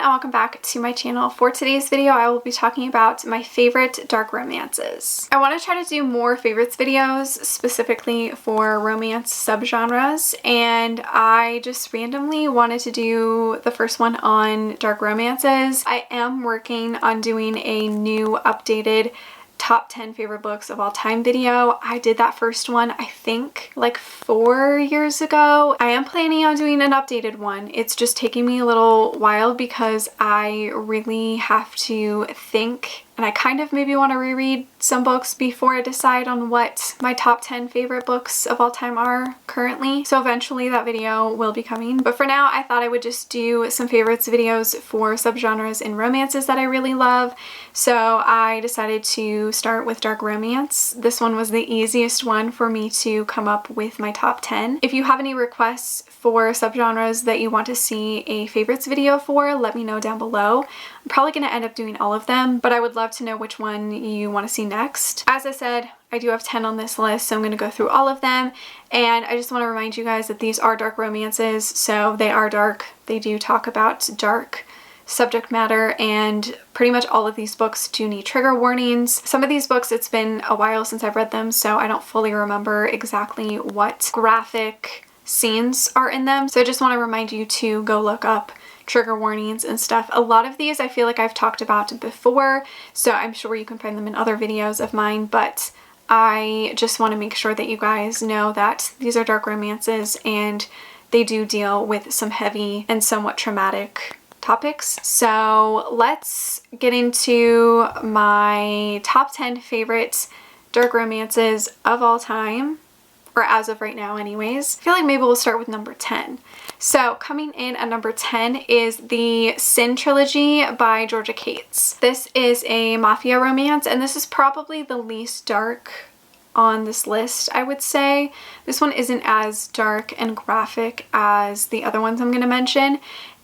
and welcome back to my channel. For today's video, I will be talking about my favorite dark romances. I want to try to do more favorites videos specifically for romance subgenres, and I just randomly wanted to do the first one on dark romances. I am working on doing a new updated top 10 favorite books of all time video. I did that first one, I think, like 4 years ago. I am planning on doing an updated one. It's just taking me a little while because I really have to think, and I kind of maybe want to reread some books before I decide on what my top 10 favorite books of all time are currently. So eventually that video will be coming. But for now, I thought I would just do some favorites videos for subgenres in romances that I really love. So I decided to start with dark romance. This one was the easiest one for me to come up with my top 10. If you have any requests for subgenres that you want to see a favorites video for, let me know down below. I'm probably going to end up doing all of them, but I would love to know which one you want to see next. As I said, I do have 10 on this list, so I'm going to go through all of them, and I just want to remind you guys that these are dark romances, so they are dark. They do talk about dark subject matter, and pretty much all of these books do need trigger warnings. Some of these books, it's been a while since I've read them, so I don't fully remember exactly what graphic scenes are in them, so I just want to remind you to go look up trigger warnings and stuff. A lot of these I feel like I've talked about before, so I'm sure you can find them in other videos of mine, but I just want to make sure that you guys know that these are dark romances and they do deal with some heavy and somewhat traumatic topics. So let's get into my top 10 favorite dark romances of all time, or as of right now anyways. I feel like maybe we'll start with number 10. So coming in at number 10 is the Sin trilogy by Georgia Cates. This is a mafia romance, and this is probably the least dark on this list, I would say. This one isn't as dark and graphic as the other ones I'm going to mention,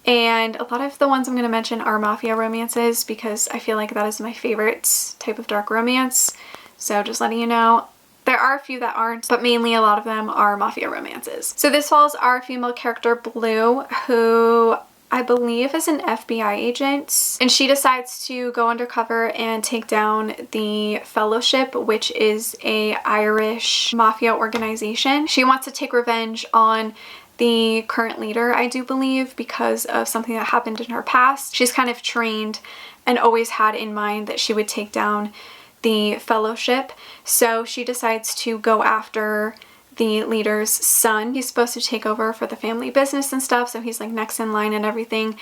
and a lot of the ones I'm going to mention are mafia romances because I feel like that is my favorite type of dark romance. So just letting you know. There are a few that aren't, but mainly a lot of them are mafia romances. So this follows our female character Blue, who I believe is an FBI agent, and she decides to go undercover and take down the Fellowship, which is a Irish mafia organization. She wants to take revenge on the current leader, I do believe, because of something that happened in her past. She's kind of trained and always had in mind that she would take down the Fellowship, so she decides to go after the leader's son. He's supposed to take over for the family business and stuff, so he's like next in line and everything,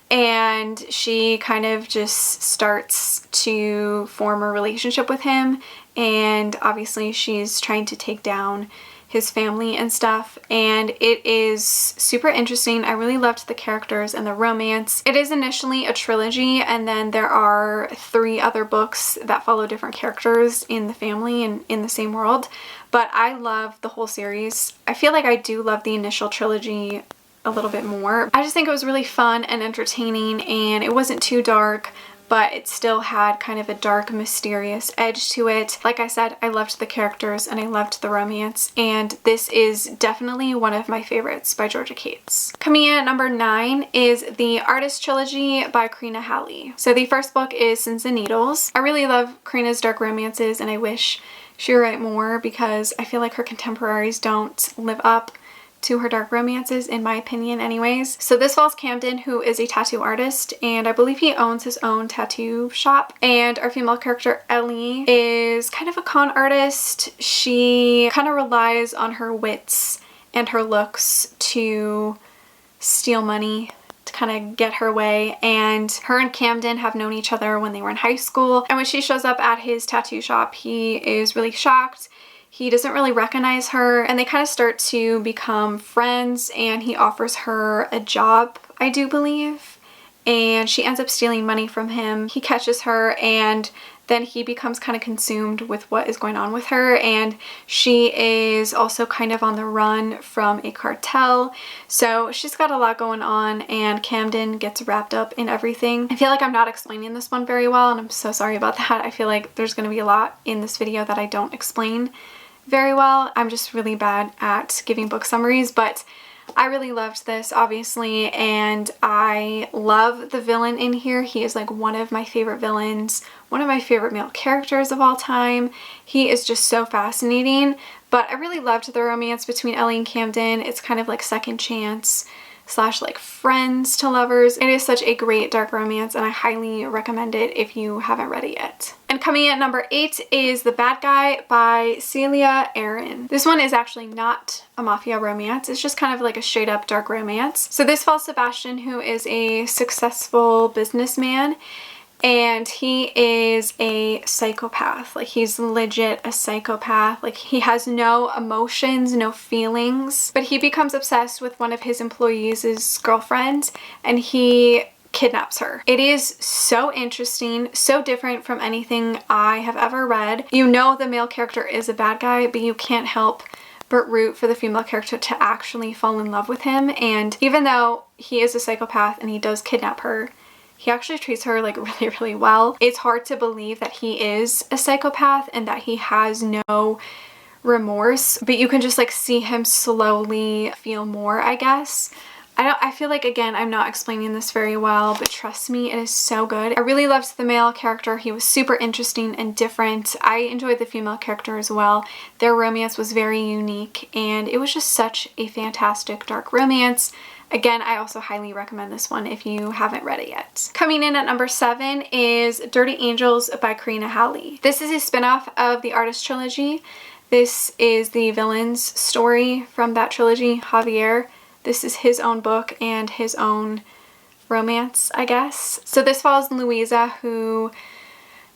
and she kind of just starts to form a relationship with him, and obviously she's trying to take down his family and stuff, and it is super interesting. I really loved the characters and the romance. It is initially a trilogy, and then there are 3 other books that follow different characters in the family and in the same world, but I love the whole series. I feel like I do love the initial trilogy a little bit more. I just think it was really fun and entertaining, and it wasn't too dark, but it still had kind of a dark, mysterious edge to it. Like I said, I loved the characters and I loved the romance, and this is definitely one of my favorites by Georgia Cates. Coming in at number 9 is the Artist trilogy by Karina Halley. So the first book is Sins and Needles. I really love Karina's dark romances, and I wish she would write more because I feel like her contemporaries don't live up to her dark romances, in my opinion anyways. So this follows Camden, who is a tattoo artist, and I believe he owns his own tattoo shop, and our female character Ellie is kind of a con artist. She kind of relies on her wits and her looks to steal money, to kind of get her way, and her and Camden have known each other when they were in high school, and when she shows up at his tattoo shop, he is really shocked. He doesn't really recognize her, and they kind of start to become friends, and he offers her a job, I do believe, and she ends up stealing money from him. He catches her, and then he becomes kind of consumed with what is going on with her, and she is also kind of on the run from a cartel, so she's got a lot going on, and Camden gets wrapped up in everything. I feel like I'm not explaining this one very well, and I'm so sorry about that. I feel like there's going to be a lot in this video that I don't explain very well. I'm just really bad at giving book summaries, but I really loved this, obviously, and I love the villain in here. He is like one of my favorite villains, one of my favorite male characters of all time. He is just so fascinating, but I really loved the romance between Ellie and Camden. It's kind of like second chance slash like friends to lovers. It is such a great dark romance, and I highly recommend it if you haven't read it yet. And coming in at number 8 is The Bad Guy by Celia Aaron. This one is actually not a mafia romance. It's just kind of like a straight up dark romance. So this follows Sebastian, who is a successful businessman, and he is a psychopath. Like, he's legit a psychopath. Like, he has no emotions, no feelings, but he becomes obsessed with one of his employees' girlfriend, and he kidnaps her. It is so interesting, so different from anything I have ever read. You know the male character is a bad guy, but you can't help but root for the female character to actually fall in love with him. And even though he is a psychopath and he does kidnap her, he actually treats her like really, really well. It's hard to believe that he is a psychopath and that he has no remorse, but you can just like see him slowly feel more, I guess. I feel like, again, I'm not explaining this very well, but trust me, it is so good. I really loved the male character. He was super interesting and different. I enjoyed the female character as well. Their romance was very unique, and it was just such a fantastic dark romance. Again, I also highly recommend this one if you haven't read it yet. Coming in at number 7 is Dirty Angels by Karina Halley. This is a spin-off of the Artist trilogy. This is the villain's story from that trilogy, Javier. This is his own book and his own romance, I guess. So this follows Louisa, who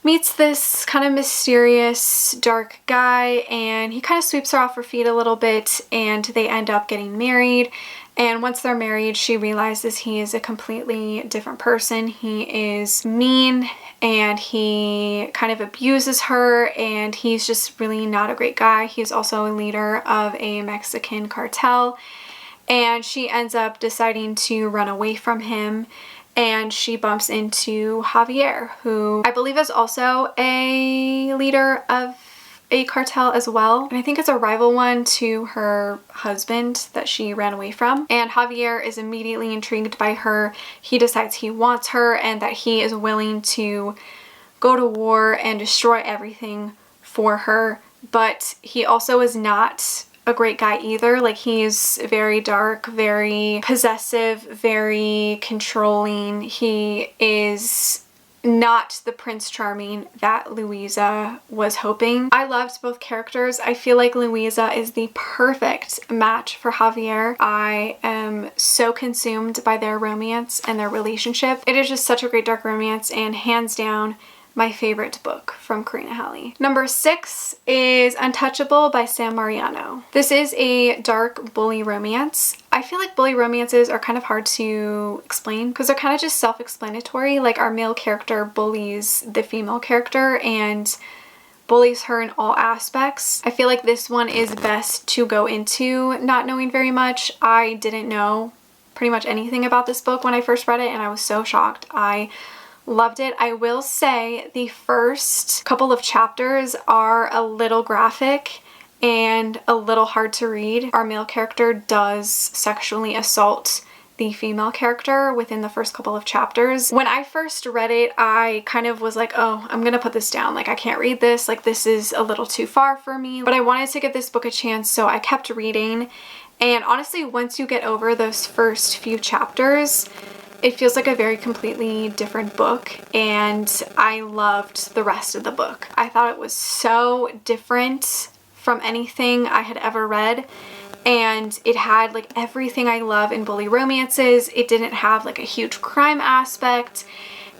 meets this kind of mysterious dark guy, and he kind of sweeps her off her feet a little bit, and they end up getting married. And once they're married, she realizes he is a completely different person. He is mean, and he kind of abuses her, and he's just really not a great guy. He's also a leader of a Mexican cartel, and she ends up deciding to run away from him, and she bumps into Javier, who I believe is also a leader of a cartel as well, and I think it's a rival one to her husband that she ran away from. And Javier is immediately intrigued by her. He decides he wants her and that he is willing to go to war and destroy everything for her, but he also is not a great guy either. Like, he's very dark, very possessive, very controlling. He is not the Prince Charming that Louisa was hoping. I loved both characters. I feel like Louisa is the perfect match for Javier. I am so consumed by their romance and their relationship. It is just such a great dark romance, and hands down my favorite book from Karina Halley. Number 6 is Untouchable by Sam Mariano. This is a dark bully romance. I feel like bully romances are kind of hard to explain because they're kind of just self-explanatory. Like, our male character bullies the female character and bullies her in all aspects. I feel like this one is best to go into not knowing very much. I didn't know pretty much anything about this book when I first read it, and I was so shocked. I loved it. I will say the first couple of chapters are a little graphic and a little hard to read. Our male character does sexually assault the female character within the first couple of chapters. When I first read it, I kind of was like, oh, I'm gonna put this down. Like, I can't read this. Like, this is a little too far for me. But I wanted to give this book a chance, so I kept reading. And honestly, once you get over those first few chapters, it feels like a very completely different book, and I loved the rest of the book. I thought it was so different from anything I had ever read, and it had like everything I love in bully romances. It didn't have like a huge crime aspect.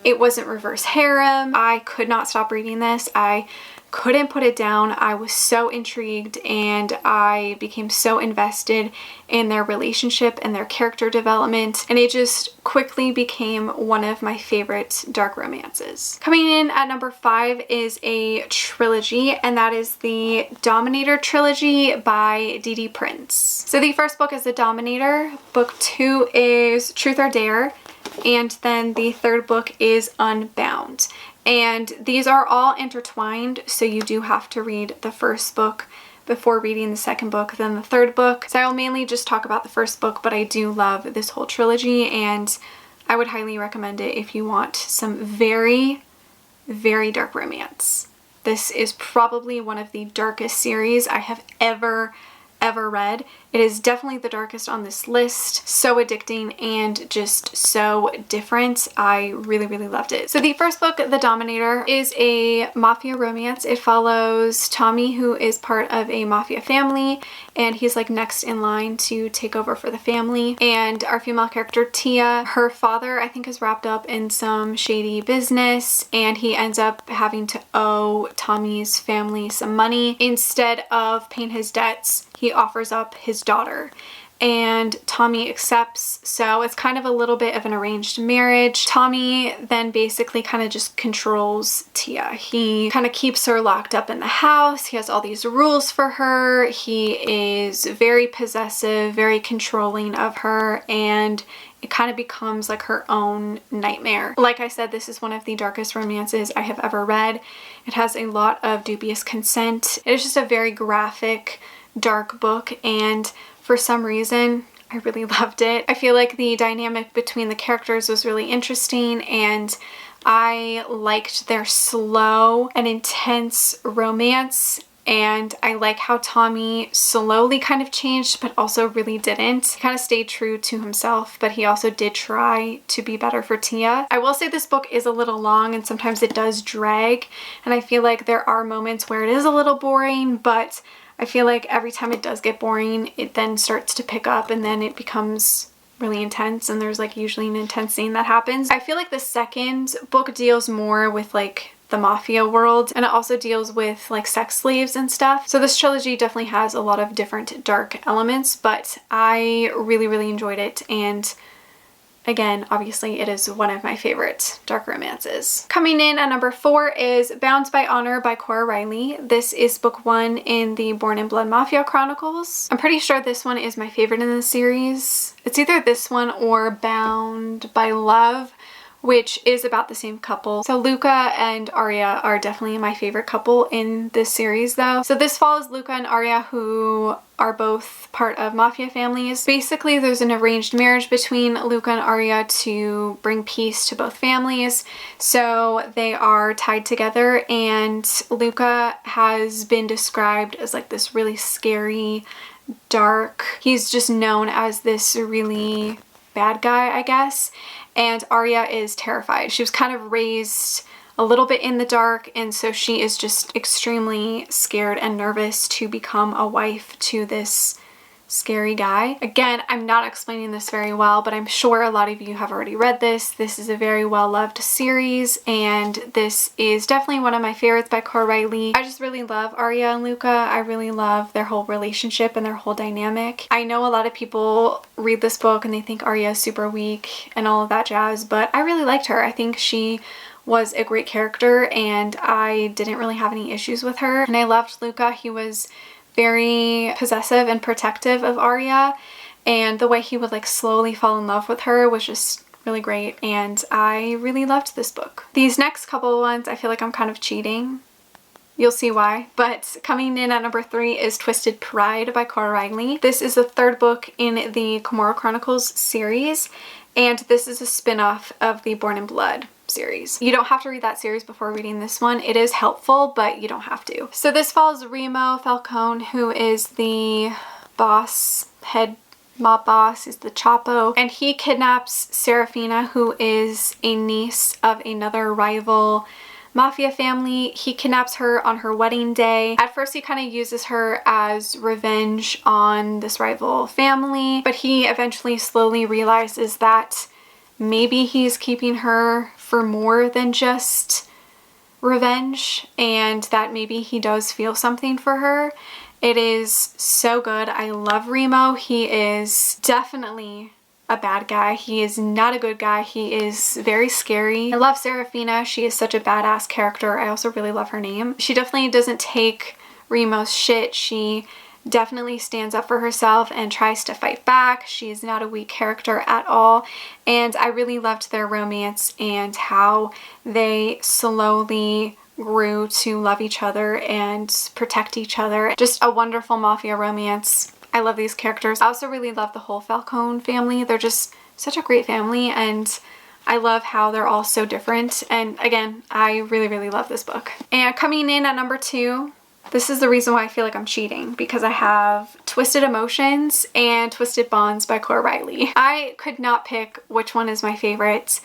It wasn't reverse harem. I could not stop reading this. I couldn't put it down. I was so intrigued, and I became so invested in their relationship and their character development, and it just quickly became one of my favorite dark romances. Coming in at number 5 is a trilogy, and that is the Dominator trilogy by Dee Prince. So the first book is The Dominator, book 2 is Truth or Dare, and then the third book is Unbound. And these are all intertwined, so you do have to read the first book before reading the second book than the third book. So I will mainly just talk about the first book, but I do love this whole trilogy and I would highly recommend it if you want some very, very dark romance. This is probably one of the darkest series I have ever read. It is definitely the darkest on this list. So addicting and just so different. I really, really loved it. So the first book, The Dominator, is a mafia romance. It follows Tommy, who is part of a mafia family, and he's like next in line to take over for the family. And our female character, Tia, her father, I think, is wrapped up in some shady business, and he ends up having to owe Tommy's family some money. Instead of paying his debts, he offers up his daughter, and Tommy accepts. So it's kind of a little bit of an arranged marriage. Tommy then basically kind of just controls Tia. He kind of keeps her locked up in the house. He has all these rules for her. He is very possessive, very controlling of her, and it kind of becomes like her own nightmare. Like I said, this is one of the darkest romances I have ever read. It has a lot of dubious consent. It is just a very graphic, dark book, and for some reason I really loved it. I feel like the dynamic between the characters was really interesting, and I liked their slow and intense romance, and I like how Tommy slowly kind of changed but also really didn't. He kind of stayed true to himself, but he also did try to be better for Tia. I will say this book is a little long and sometimes it does drag, and I feel like there are moments where it is a little boring, but I feel like every time it does get boring, it then starts to pick up and then it becomes really intense, and there's like usually an intense scene that happens. I feel like the second book deals more with like the mafia world, and it also deals with like sex slaves and stuff. So this trilogy definitely has a lot of different dark elements, but I really, really enjoyed it, and again, obviously it is one of my favorite dark romances. Coming in at number 4 is Bound by Honor by Cora Riley. This is book 1 in the Born in Blood Mafia Chronicles. I'm pretty sure this one is my favorite in the series. It's either this one or Bound by Love, which is about the same couple. So Luca and Arya are definitely my favorite couple in this series though. So this follows Luca and Arya, who are both part of mafia families. Basically, there's an arranged marriage between Luca and Arya to bring peace to both families. So they are tied together, and Luca has been described as like this really scary, dark, he's just known as this really bad guy, I guess. And Arya is terrified. She was kind of raised a little bit in the dark, and so she is just extremely scared and nervous to become a wife to this scary guy. Again, I'm not explaining this very well, but I'm sure a lot of you have already read this. This is a very well-loved series, and this is definitely one of my favorites by Cora Riley. I just really love Arya and Luca. I really love their whole relationship and their whole dynamic. I know a lot of people read this book and they think Arya is super weak and all of that jazz, but I really liked her. I think she was a great character, and I didn't really have any issues with her. And I loved Luca. He was very possessive and protective of Arya, and the way he would like slowly fall in love with her was just really great, and I really loved this book. These next couple ones, I feel like I'm kind of cheating. You'll see why. But coming in at number 3 is Twisted Pride by Cora Riley. This is the third book in the Kimura Chronicles series, and this is a spin-off of the Born in Blood series. You don't have to read that series before reading this one. It is helpful, but you don't have to. So this follows Remo Falcone, who is the boss, head mob boss, is the Chapo, and he kidnaps Serafina, who is a niece of another rival mafia family. He kidnaps her on her wedding day. At first he kind of uses her as revenge on this rival family, but he eventually slowly realizes that maybe he's keeping her for more than just revenge, and that maybe he does feel something for her. It is so good. I love Remo. He is definitely a bad guy. He is not a good guy. He is very scary. I love Serafina. She is such a badass character. I also really love her name. She definitely doesn't take Remo's shit. She definitely stands up for herself and tries to fight back. She is not a weak character at all, and I really loved their romance and how they slowly grew to love each other and protect each other. Just a wonderful mafia romance. I love these characters. I also really love the whole Falcone family. They're just such a great family, and I love how they're all so different. And again, I really, really love this book. And coming in at number 2, this is the reason why I feel like I'm cheating, because I have Twisted Emotions and Twisted Bonds by Cora Riley. I could not pick which one is my favorite.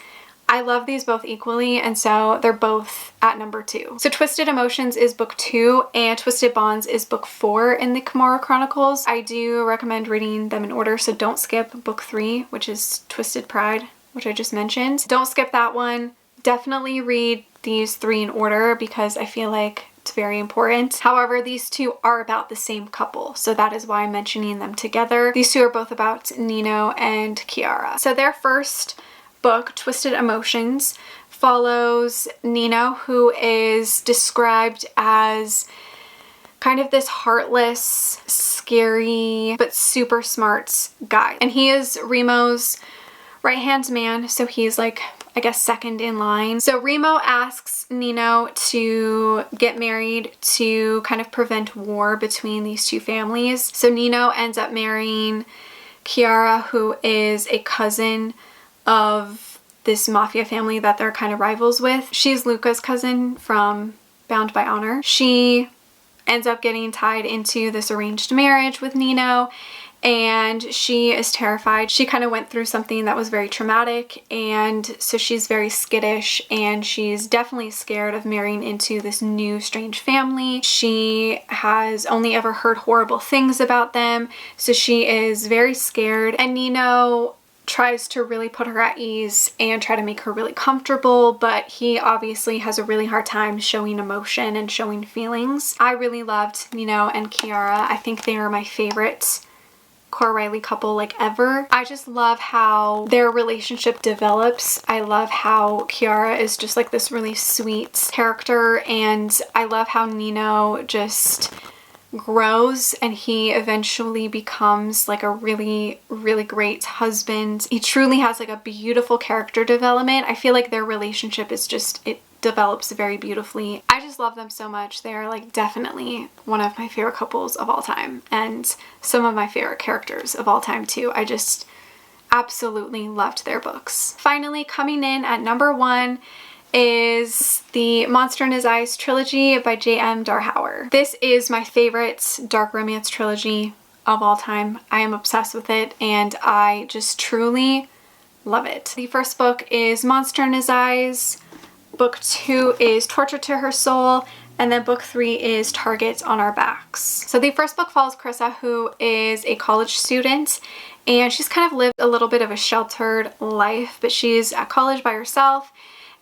I love these both equally, and so they're both at number 2. So Twisted Emotions is book 2 and Twisted Bonds is book 4 in the Kimura Chronicles. I do recommend reading them in order, so don't skip book 3, which is Twisted Pride, which I just mentioned. Don't skip that one. Definitely read these 3 in order because I feel like it's very important. However, these 2 are about the same couple, so that is why I'm mentioning them together. These 2 are both about Nino and Kiara. So their first book, Twisted Emotions, follows Nino, who is described as kind of this heartless, scary, but super smart guy. And he is Remo's right-hand man, so he's like, I guess, second in line. So Remo asks Nino to get married to kind of prevent war between these 2 families. So Nino ends up marrying Kiara, who is a cousin of this mafia family that they're kind of rivals with. She's Luca's cousin from Bound by Honor. She ends up getting tied into this arranged marriage with Nino, and she is terrified. She kind of went through something that was very traumatic, and so she's very skittish, and she's definitely scared of marrying into this new strange family. She has only ever heard horrible things about them, so she is very scared, and Nino tries to really put her at ease and try to make her really comfortable, but he obviously has a really hard time showing emotion and showing feelings. I really loved Nino and Kiara. I think they are my favorite Cora Riley couple like ever. I just love how their relationship develops. I love how Kiara is just like this really sweet character, and I love how Nino just grows and he eventually becomes like a really, really great husband. He truly has like a beautiful character development. I feel like their relationship is just, it develops very beautifully. I just love them so much. They're like definitely one of my favorite couples of all time, and some of my favorite characters of all time too. I just absolutely loved their books. Finally, coming in at number 1 is the Monster in His Eyes trilogy by J.M. Darhauer. This is my favorite dark romance trilogy of all time. I am obsessed with it, and I just truly love it. The first book is Monster in His Eyes. Book 2 is Torture to Her Soul, and then book 3 is Targets on Our Backs. So the first book follows Carissa, who is a college student, and she's kind of lived a little bit of a sheltered life, but she's at college by herself.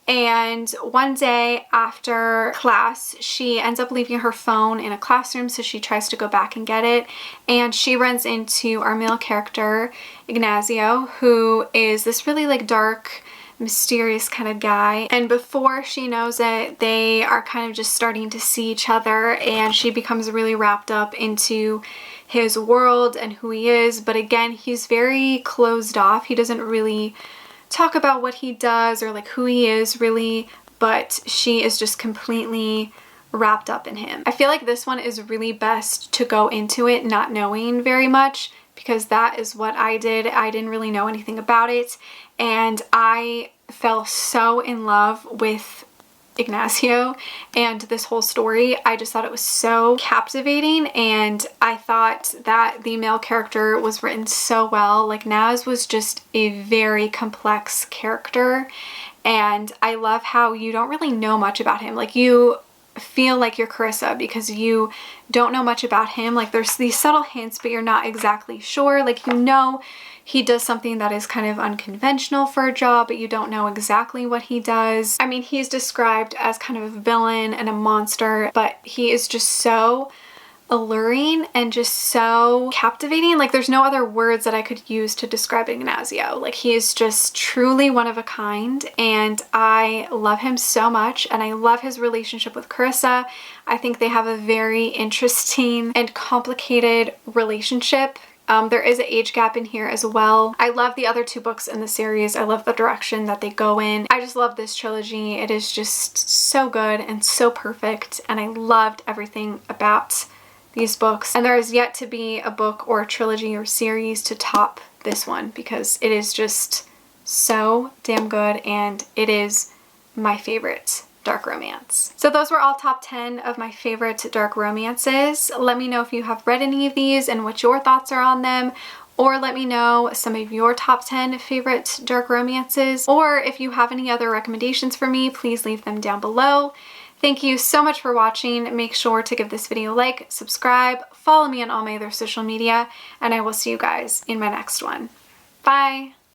And one day after class, she ends up leaving her phone in a classroom, so she tries to go back and get it. And she runs into our male character, Ignacio, who is this really like dark, mysterious kind of guy. And before she knows it, they are kind of just starting to see each other, and she becomes really wrapped up into his world and who he is. But again, he's very closed off. He doesn't really talk about what he does or like who he is really, but she is just completely wrapped up in him. I feel like this one is really best to go into it not knowing very much, because that is what I did. I didn't really know anything about it, and I fell so in love with Ignacio and this whole story. I just thought it was so captivating, and I thought that the male character was written so well. Like, Naz was just a very complex character, and I love how you don't really know much about him. Like, you feel like you're Carissa because you don't know much about him. Like, there's these subtle hints, but you're not exactly sure. Like, you know he does something that is kind of unconventional for a job, but you don't know exactly what he does. I mean, he's described as kind of a villain and a monster, but he is just so alluring and just so captivating. Like, there's no other words that I could use to describe Ignacio. Like, he is just truly one of a kind, and I love him so much, and I love his relationship with Carissa. I think they have a very interesting and complicated relationship, There is an age gap in here as well. I love the other 2 books in the series. I love the direction that they go in. I just love this trilogy. It is just so good and so perfect, and I loved everything about these books. And there is yet to be a book or a trilogy or series to top this one, because it is just so damn good, and it is my favorite dark romance. So those were all top 10 of my favorite dark romances. Let me know if you have read any of these and what your thoughts are on them, or let me know some of your top 10 favorite dark romances, or if you have any other recommendations for me, please leave them down below. Thank you so much for watching. Make sure to give this video a like, subscribe, follow me on all my other social media, and I will see you guys in my next one. Bye!